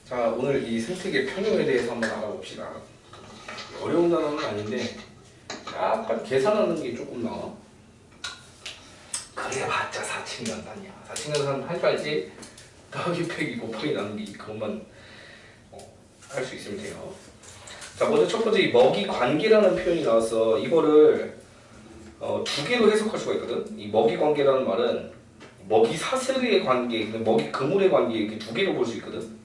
자, 오늘 이 생태계 평형에 대해서 한번 알아봅시다. 어려운 단어는 아닌데 약간 계산하는 게 조금 나와. 그래봤자 4층연산이야. 4층연산 할 줄 알지? 더하기 빼기 곱하기 나누기 그것만 할 수 있으면 돼요. 자, 먼저 첫 번째 이 먹이 관계라는 표현이 나왔어. 이거를 두 개로 해석할 수가 있거든. 이 먹이 관계라는 말은 먹이 사슬의 관계, 먹이 그물의 관계 이렇게 두 개로 볼 수 있거든.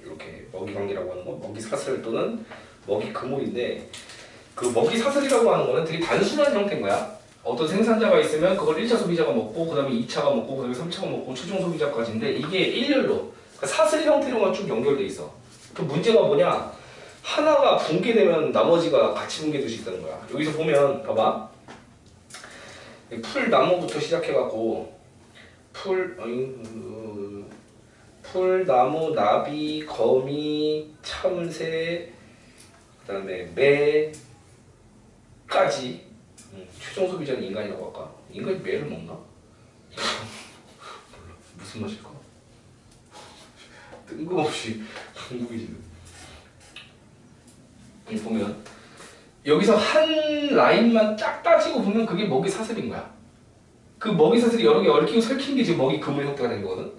이렇게 먹이 관계라고 하는 거, 먹이 사슬 또는 먹이 그물인데, 그 먹이 사슬이라고 하는 거는 되게 단순한 형태인 거야. 어떤 생산자가 있으면 그걸 1차 소비자가 먹고, 그 다음에 2차가 먹고, 그 다음에 3차가 먹고, 최종 소비자까지인데, 이게 일렬로 그러니까 사슬 형태로만 쭉 연결돼 있어. 그 문제가 뭐냐? 하나가 붕괴되면 나머지가 같이 붕괴될 수 있다는 거야. 여기서 보면 봐봐. 풀 나무부터 시작해갖고 풀, 나무, 나비, 거미, 참새, 그 다음에 매까지 최종 소비자는 인간이라고 할까? 인간이 매를 먹나? 몰라. 무슨 맛일까? 뜬금없이 한국이지. 여기 보면 여기서 한 라인만 쫙 따지고 보면 그게 먹이 사슬인 거야. 그 먹이 사슬이 여러 개 얽히고 설킨 게 지금 먹이 그물 형태가 된 거거든.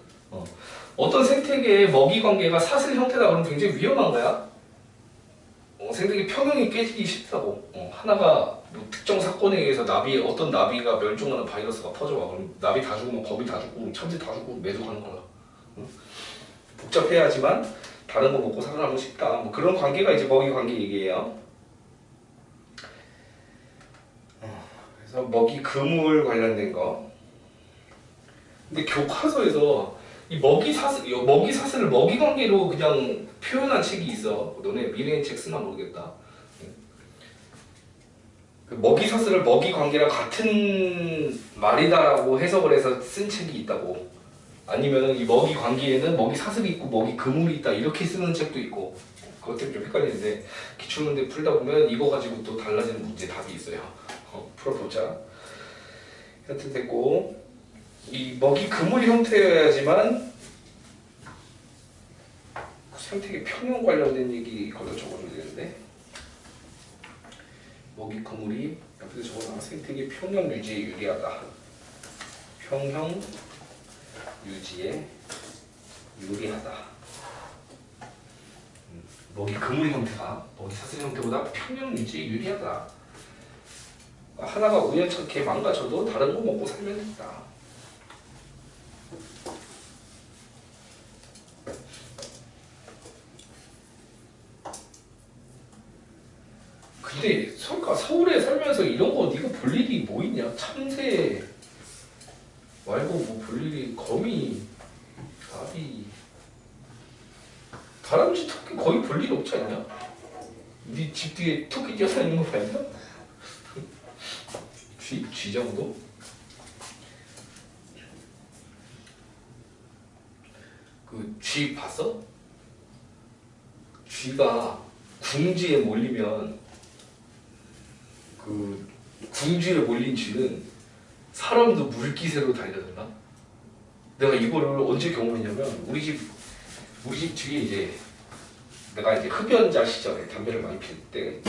어떤 생태계의 먹이 관계가 사슬 형태다 그러면 굉장히 위험한 거야. 생태계 평형이 깨지기 쉽다고. 하나가 뭐 특정 사건에 의해서 어떤 나비가 멸종하는 바이러스가 퍼져와. 그럼 나비 다 죽으면 거미 다 죽고 참새 다 죽고 매도 가는 거야. 복잡해야지만 다른 거 먹고 살아남고 싶다. 뭐 그런 관계가 이제 먹이 관계 얘기예요. 그래서 먹이 그물 관련된 거. 근데 교과서에서 이 먹이 사슬을 먹이 관계로 그냥 표현한 책이 있어. 너네 미래의 책 쓰나 모르겠다. 그 먹이 사슬을 먹이 관계랑 같은 말이다라고 해석을 해서 쓴 책이 있다고. 아니면 이 먹이 관계에는 먹이 사슬이 있고 먹이 그물이 있다 이렇게 쓰는 책도 있고. 그것 때문에 좀 헷갈리는데 기출문제 풀다 보면 이거 가지고 또 달라지는 문제 답이 있어요. 풀어보자. 하여튼 됐고, 이 먹이 그물 형태여야지만 생태계 평형 관련된 얘기 걸로 적어줘야 되는데, 먹이 그물이 옆에서 적어놔. 생태계 평형 유지에 유리하다. 평형 유지에 유리하다. 먹이 그물 형태가 먹이 사슬 형태보다 평형 유지에 유리하다. 하나가 우연찮게 망가져도 다른 거 먹고 살면 된다. 근데 서울에 살면서 이런 거 네가 볼 일이 뭐 있냐? 참새 말고 뭐 볼 일이 거미, 나비, 다람쥐, 토끼 거의 볼 일 없지 않냐? 네 집 뒤에 토끼 뛰어다니는 거 봤냐? 쥐 정도? 그 쥐 봤어? 쥐가 궁지에 몰리면 그 궁지에 몰린 쥐는 사람도 물기세로 달려든다. 내가 이거를 언제 경험했냐면 우리 집 뒤에 이제 내가 이제 흡연자 시절에 담배를 많이 필 때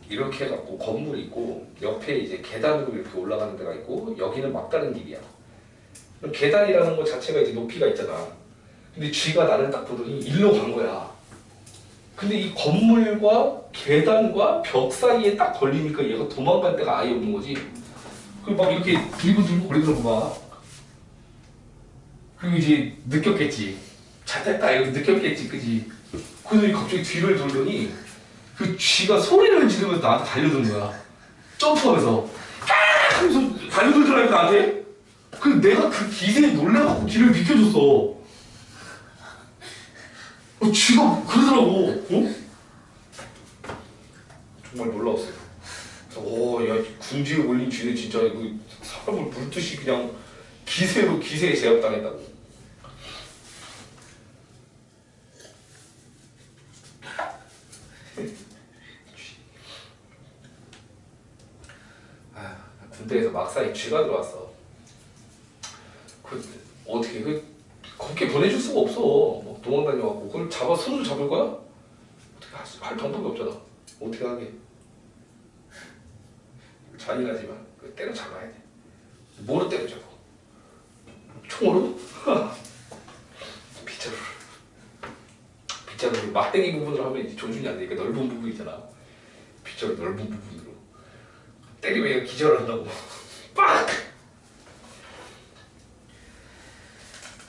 이렇게 해갖고 건물이 있고 옆에 이제 계단으로 이렇게 올라가는 데가 있고 여기는 막다른 길이야. 계단이라는 것 자체가 이제 높이가 있잖아. 근데 쥐가 나를 딱 보더니 일로 간 거야. 근데 이 건물과 계단과 벽 사이에 딱 걸리니까 얘가 도망갈 데가 아예 없는 거지. 그리고 막 이렇게 들고 거리더라고 막. 그리고 이제 느꼈겠지. 잘됐다 이거 느꼈겠지, 그지? 그러더니 갑자기 뒤를 돌더니 그 쥐가 소리를 지르면서 나한테 달려드는 거야. 점프하면서 아! 하면서 달려들더라니까 나한테. 그래서 내가 그 기세에 놀라갖고 뒤를 비켜줬어. 쥐가 그러더라고. 정말 놀라웠어요. 야, 궁지에 몰린 쥐는 진짜 이거 사람을 물듯이 그냥 기세에 제압당했다고. 군대에서 막사에 쥐가 들어왔어. 어떻게 그렇게 보내줄 수가 없어. 뭐 도망다녀갖고 그걸 잡아 손으로 잡을 거야? 어떻게 할 방법이 없잖아. 어떻게 하게? 잔인하지만 때려 잡아야 돼. 뭐로 때려잡고? 총으로? 빗자루 막대기 부분으로 하면 이제 조준이 안 되니까 넓은 부분 있잖아. 빗자루 넓은 부분으로 때리면 얘가 기절을 한다고. 빡!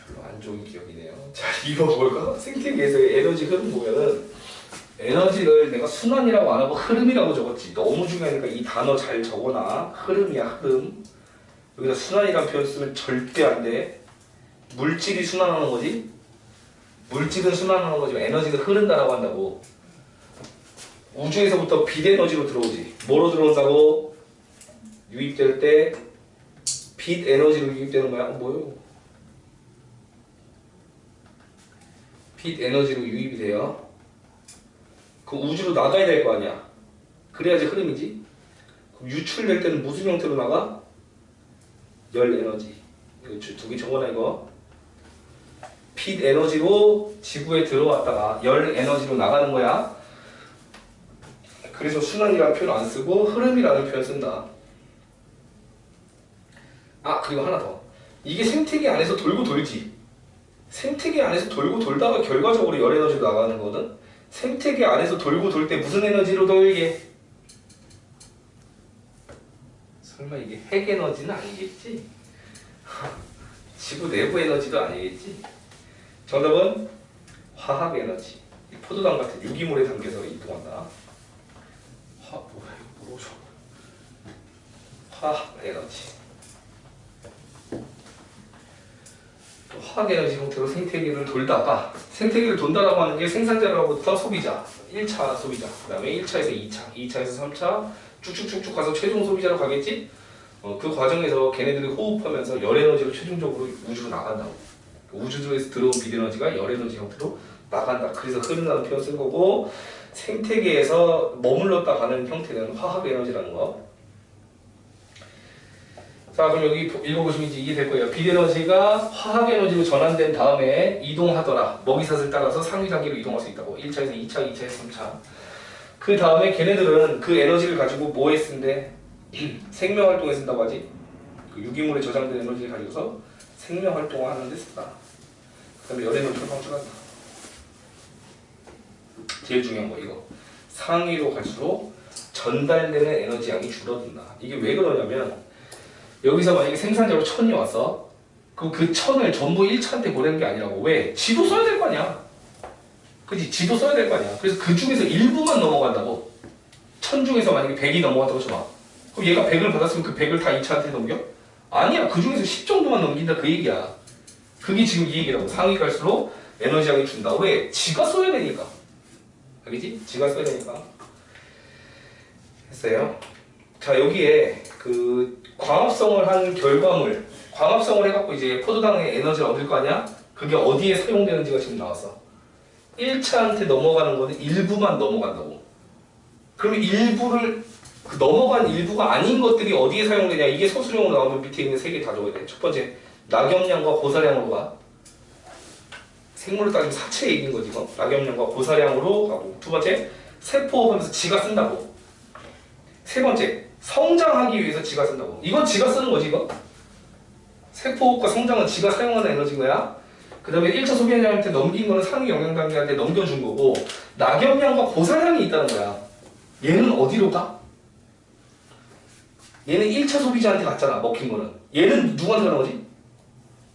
별로 안 좋은 기억이네요. 자, 이거 뭘까? 생태계에서의 에너지 흐름 보면은 에너지를 내가 순환이라고 안 하고 흐름이라고 적었지. 너무 중요하니까 이 단어 잘 적어놔. 흐름이야, 흐름. 여기다 순환이라는 표현 쓰면 절대 안 돼. 물질이 순환하는 거지. 물질은 순환하는 거지만 에너지는 흐른다라고 한다고. 우주에서부터 빛 에너지로 들어오지. 뭐로 들어온다고? 유입될 때 빛 에너지로 유입되는 거야. 뭐요? 빛 에너지로 유입이 돼요. 그 우주로 나가야 될 거 아니야. 그래야지 흐름이지. 그럼 유출될 때는 무슨 형태로 나가? 열 에너지. 이거 두 개 적어놔 이거. 빛 에너지로 지구에 들어왔다가 열 에너지로 나가는 거야. 그래서 순환이라는 표현 안 쓰고 흐름이라는 표현 쓴다. 아, 그리고 하나 더. 이게 생태계 안에서 돌고 돌지. 생태계 안에서 돌고 돌다가 결과적으로 열 에너지로 나가는 거거든. 생태계 안에서 돌고 돌 때 무슨 에너지로 돌게? 설마 이게 핵 에너지는 아니겠지? 지구 내부 에너지도 아니겠지? 정답은 화학 에너지. 포도당 같은 유기물에 담겨서 이동한다. 화학 에너지. 화학 에너지 형태로 생태계를 돌다가, 생태계를 돈다라고 하는 게 생산자로부터 소비자, 1차 소비자, 그 다음에 1차에서 2차, 2차에서 3차 쭉쭉쭉쭉 가서 최종 소비자로 가겠지? 그 과정에서 걔네들이 호흡하면서 열 에너지로 최종적으로 우주로 나간다고. 우주에서 들어온 빛 에너지가 열 에너지 형태로 나간다. 그래서 흐른다는 표현 쓴 거고, 생태계에서 머물렀다 가는 형태는 화학 에너지라는 거. 자, 그럼 여기 읽어보시면 이제 이게 될 거예요. 빛 에너지가 화학 에너지로 전환된 다음에 이동하더라. 먹이사슬 따라서 상위 단계로 이동할 수 있다고. 1차에서 2차, 2차에서 3차. 그 다음에 걔네들은 그 에너지를 가지고 뭐 했는데 생명활동에 쓴다고 하지. 그 유기물에 저장된 에너지를 가지고서 생명활동을 하는 데 쓴다. 그 다음에 열 에너지로 방출한다. 제일 중요한 거 이거. 상위로 갈수록 전달되는 에너지 양이 줄어든다. 이게 왜 그러냐면 여기서 만약에 생산자로 1000이 왔어. 그럼 그 1000을 전부 1차한테 보내는 게 아니라고. 왜? 지도 써야 될 거 아니야. 그치? 지도 써야 될 거 아니야. 그래서 그 중에서 일부만 넘어간다고. 1000 중에서 만약에 100이 넘어갔다고 쳐봐. 그럼 얘가 100을 받았으면 그 100을 다 2차한테 넘겨? 아니야. 그 중에서 10 정도만 넘긴다 그 얘기야. 그게 지금 이 얘기라고. 상위 갈수록 에너지 양이 준다. 왜? 지가 써야 되니까. 알겠지? 지가 써야 되니까. 했어요. 자, 여기에 그 광합성을 한 결과물, 광합성을 해갖고 이제 포도당의 에너지를 얻을 거 아니야? 그게 어디에 사용되는지가 지금 나왔어. 1차한테 넘어가는 거는 일부만 넘어간다고. 그러면 일부를, 그 넘어간 일부가 아닌 것들이 어디에 사용되냐? 이게 서술형으로 나오면 밑에 있는 세 개 다 적어야 돼. 첫 번째, 낙엽량과 고사량으로 가. 생물로 따지면 사체 얘기인 거지, 이거. 낙엽량과 고사량으로 가고. 두 번째, 세포하면서 지가 쓴다고. 세 번째, 성장하기 위해서 지가 쓴다고. 이건 지가 쓰는 거지, 이거. 세포호흡과 성장은 지가 사용하는 에너지인 거야. 그 다음에 1차 소비자한테 넘긴 거는 상위 영양단계한테 넘겨준 거고, 낙엽량과 고사량이 있다는 거야. 얘는 어디로 가? 얘는 1차 소비자한테 갔잖아, 먹힌 거는. 얘는 누구한테 가는 거지?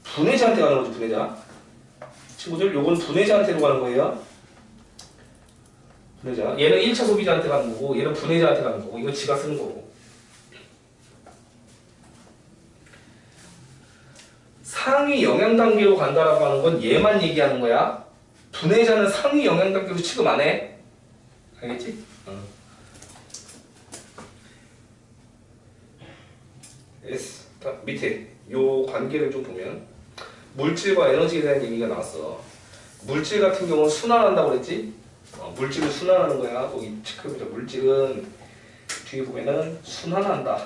분해자한테 가는 거지, 분해자. 친구들, 요건 분해자한테로 가는 거예요. 분해자. 얘는 1차 소비자한테 가는 거고, 얘는 분해자한테 가는 거고, 이건 지가 쓰는 거고. 상위 영양 단계로 간다라고 하는 건 얘만 얘기하는 거야. 분해자는 상위 영양 단계로 취급 안 해. 알겠지? yes. 밑에 요 관계를 좀 보면 물질과 에너지에 대한 얘기가 나왔어. 물질 같은 경우는 순환한다고 그랬지? 물질은 순환하는 거야. 거기 체크해보자. 물질은 뒤에 보면은 순환한다.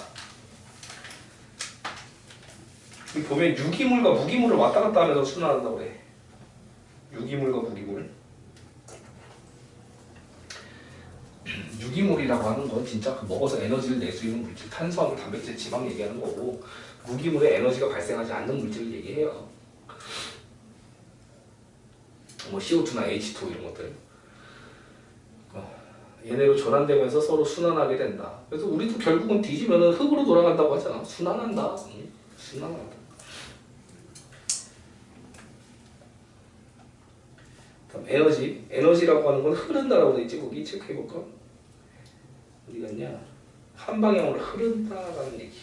여기 보면 유기물과 무기물을 왔다 갔다 하면서 순환한다고 그래. 유기물과 무기물. 유기물이라고 하는 건 진짜 먹어서 에너지를 낼 수 있는 물질, 탄수화물, 단백질, 지방 얘기하는 거고, 무기물에 에너지가 발생하지 않는 물질을 얘기해요. 뭐 CO2나 H2 이런 것들. 얘네로 전환되면서 서로 순환하게 된다. 그래서 우리도 결국은 뒤지면 흙으로 돌아간다고 하잖아. 순환한다. 순환한다. 다음 에너지. 에너지라고 하는 건 흐른다라고 돼 있지. 거기 체크해볼까? 어디 갔냐? 한 방향으로 흐른다라는 얘기.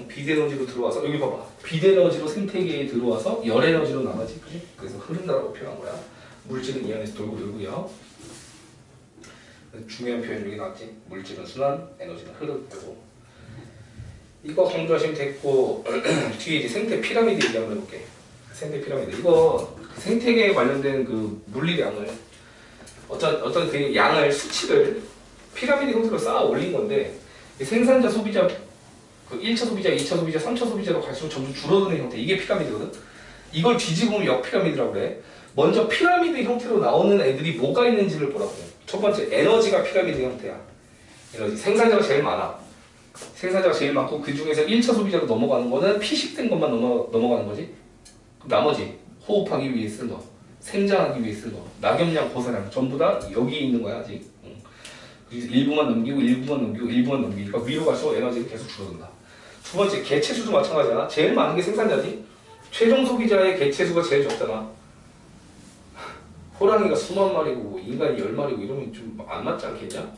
비대에너지로 들어와서 여기 봐봐. 비대에너지로 생태계에 들어와서 열에너지로 나가지. 그지? 그래서 흐른다라고 표현한 거야. 물질은 이 안에서 돌고 돌고요. 중요한 표현 여기 나왔지. 물질은 순환, 에너지는 흐르고. 이거 강조하시면 됐고 뒤에 이제 생태 피라미드 얘기 한번 해볼게. 생태 피라미드. 이거 생태계에 관련된 그 물리량을 어떤 그 양을 수치를 피라미드 형태로 쌓아 올린 건데 생산자 소비자 그 1차 소비자, 2차 소비자, 3차 소비자로 갈수록 점점 줄어드는 형태. 이게 피라미드거든. 이걸 뒤집으면 역피라미드라고 그래. 먼저 피라미드 형태로 나오는 애들이 뭐가 있는지를 보라고. 첫 번째, 에너지가 피라미드 형태야. 에너지. 생산자가 제일 많아. 생산자가 제일 많고 그 중에서 1차 소비자로 넘어가는 거는 피식된 것만 넘어가는 거지. 나머지 호흡하기 위해 쓴 거, 생장하기 위해 쓴 거, 낙엽량, 고사량 전부 다 여기 있는 거야 아직. 그래서 일부만 넘기고 일부만 넘기고 일부만 넘기니까 위로 갈수록 에너지가 계속 줄어든다. 두 번째, 개체수도 마찬가지야. 제일 많은 게 생산자지. 최종 소비자의 개체수가 제일 적잖아. 호랑이가 수만 마리고 인간이 10마리고 이러면 좀 안 맞지 않겠냐?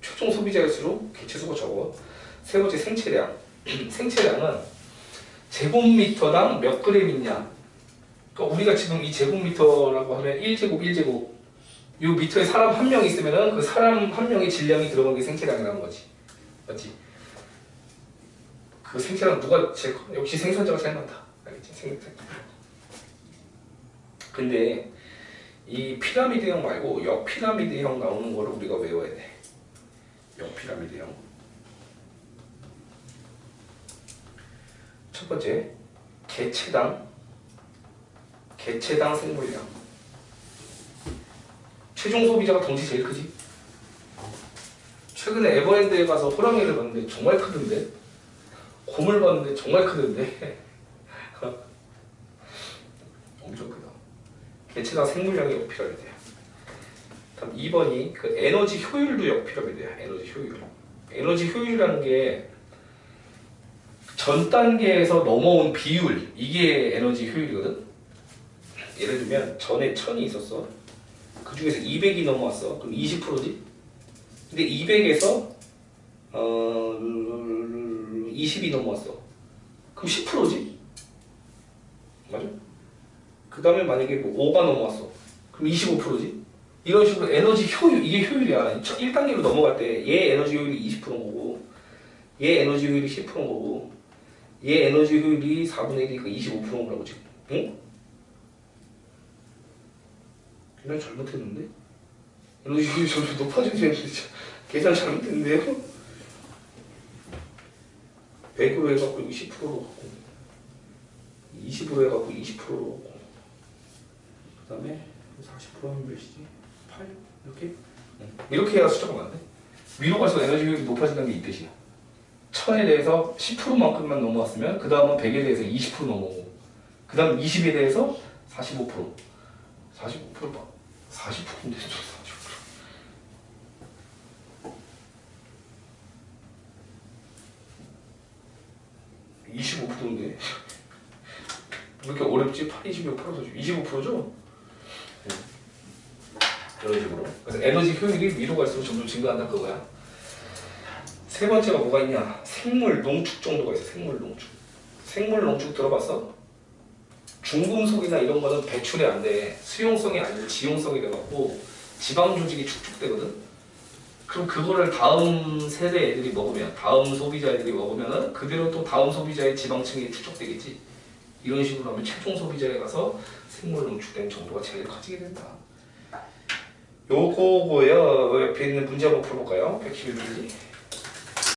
최종 소비자일수록 개체수가 적어. 세 번째, 생체량. 생체량은 제곱미터당 몇 그램 있냐. 그러니까 우리가 지금 이 제곱미터라고 하면 1제곱 1제곱 이 미터에 사람 한 명 있으면은 그 사람 한 명의 질량이 들어간 게 생체량이라는 거지. 맞지? 그 생체량 누가 제일 커? 역시 생산자가 제일 많다. 알겠지? 근데 이 피라미드형 말고 역피라미드형 나오는 거를 우리가 외워야 돼. 역피라미드형. 첫 번째, 개체당 생물량. 최종 소비자가 덩치 제일 크지. 최근에 에버랜드에 가서 호랑이를 봤는데 정말 크던데. 곰을 봤는데 정말 크던데. 엄청 크다. 개체당 생물량이 역피라미드야. 다음 2번이 그 에너지 효율도 역피라미드야. 에너지 효율. 에너지 효율이라는 게 전 단계에서 넘어온 비율, 이게 에너지 효율이거든. 예를 들면 전에 1000이 있었어. 그 중에서 200이 넘어왔어. 그럼 20%지. 근데 200에서 20이 넘어왔어. 그럼 10%지. 맞아? 그 다음에 만약에 뭐 5가 넘어왔어. 그럼 25%지. 이런 식으로 에너지 효율, 이게 효율이야. 1단계로 넘어갈 때 얘 에너지 효율이 20%인 거고 얘 에너지 효율이 10%인 거고 얘 에너지 효율이 4분의 1이니까 25%인 거라고 지금. 응? 계산 잘못했는데? 에너지 효율이 점점 높아지는 데 계산 잘못했는데요? 100으로 해갖고 10%로 갖고 20으로 해갖고 20%로 갖고 그 다음에 40%는 몇이지? 8? 이렇게? 이렇게 해야 숫자가 많네. 위로 갈수록 에너지 효율이 높아진다는 게 이 뜻이야. 1000에 대해서 10%만큼만 넘어왔으면 그 다음은 100에 대해서 20% 넘어오고 그 다음 20에 대해서 45% 45%봐. 40%인데 40%. 25%인데 왜 이렇게 어렵지? 8, 26%죠. 25%죠? 이런 식으로. 그래서 에너지 효율이 위로 갈수록 점점 증가한다 그거야. 세 번째가 뭐가 있냐? 생물 농축 정도가 있어. 생물 농축. 생물 농축 들어봤어? 중금속이나 이런 거는 배출이 안 돼. 수용성이 아니고 지용성이 돼갖고 지방 조직이 축축되거든. 그럼 그거를 다음 세대 애들이 먹으면, 다음 소비자 애들이 먹으면은 그대로 또 다음 소비자의 지방층이 축적되겠지. 이런 식으로 하면 최종 소비자에 가서 생물 농축된 정도가 제일 커지게 된다. 요거고요. 옆에 있는 문제 한번 풀어볼까요? 111페이지.